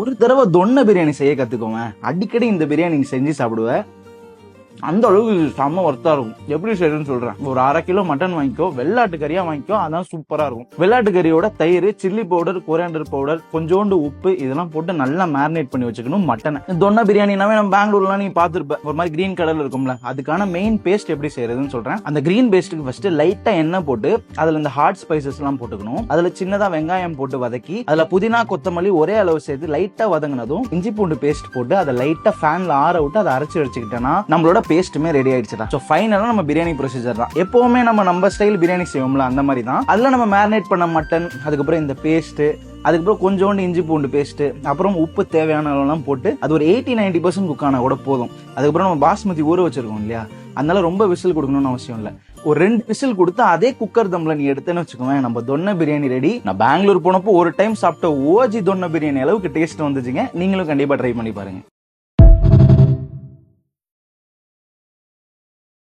ஒரு தடவை தொன்ன பிரியாணி செய்ய கத்துக்கோங்க, அடிக்கடி இந்த பிரியாணி நீங்க செஞ்சு சாப்பிடுவேன். அந்த அளவுக்கு செம்ம ஒர்த்தா இருக்கும். எப்படி செய்யணும்னு சொல்றேன். ஒரு 1/2 கிலோ மட்டன் வாங்கிக்கோ, வெள்ளாட்டு கறியா வாங்கிக்கோ, அதான் சூப்பரா இருக்கும். வெள்ளாட்டு கறியோட தயிர், சில்லி பவுடர், கொரியாண்டர் பவுடர், கொஞ்சோண்டு உப்பு இதெல்லாம் போட்டு நல்லா மேரினேட் பண்ணி வச்சுக்கணும் மட்டனை. தொன்ன பிரியாணினாவே நம்ம பெங்களூர்லாம் நீங்க பாத்துருப்ப, ஒரு மாதிரி கிரீன் கலர்ல இருக்கும்ல, அதுக்கான மெயின் பேஸ்ட் எப்படி செய்யறதுன்னு சொல்றேன். அந்த கிரீன் பேஸ்ட்டுக்கு ஃபர்ஸ்ட் லைட்டா எண்ணெய் போட்டு அதுல இந்த ஹாட் ஸ்பைசஸ் எல்லாம் போட்டுக்கணும். அதுல சின்னதா வெங்காயம் போட்டு வதக்கி அதுல புதினா கொத்தமல்லி ஒரே அளவு சேர்த்து லைட்டா வதங்கினதும் இஞ்சி பூண்டு பேஸ்ட் போட்டு அதை லைட்டா ஃபேன்ல ஆற விட்டு அதை அரைச்சு வச்சுக்கிட்டேன்னா நம்மளோட பேஸ்ட்டுமே ரெடி ஆயிடுச்சுடா. சோ ஃபைனலா நம்ம பிரியாணி ப்ரொசீஜர் தான். எப்பவுமே நம்ம ஸ்டைல் பிரியாணி செய்வோம்ல அந்த மாதிரி தான். அதுல நம்ம மேரினேட் பண்ண மட்டன், அதுக்கப்புறம் இந்த பேஸ்ட், அதுக்கப்புறம் கொஞ்சோண்டு இஞ்சி பூண்டு பேஸ்ட், அப்புறம் உப்பு தேவையான அளவுலாம் போட்டு அது ஒரு 80-90% குக் ஆனா கூட போதும். அதுக்கப்புறம் நம்ம பாஸ்மதி ஊற வச்சிருக்கோம் இல்லையா, அதனால ரொம்ப விசில் கொடுக்கணும்னு அவசியம் இல்லை. ஒரு 2 விசில் கொடுத்து அதே குக்கர் தம்ல நீ எடுத்தேன்னு வச்சுக்கோங்க, நம்ம தொன்ன பிரியாணி ரெடி. நான் பெங்களூர் போனப்போ ஒரு டைம் சாப்பிட்ட ஓஜி தொன்ன பிரியாணி அளவுக்கு டேஸ்ட் வந்துச்சுங்க. நீங்களும் கண்டிப்பா ட்ரை பண்ணி பாருங்க.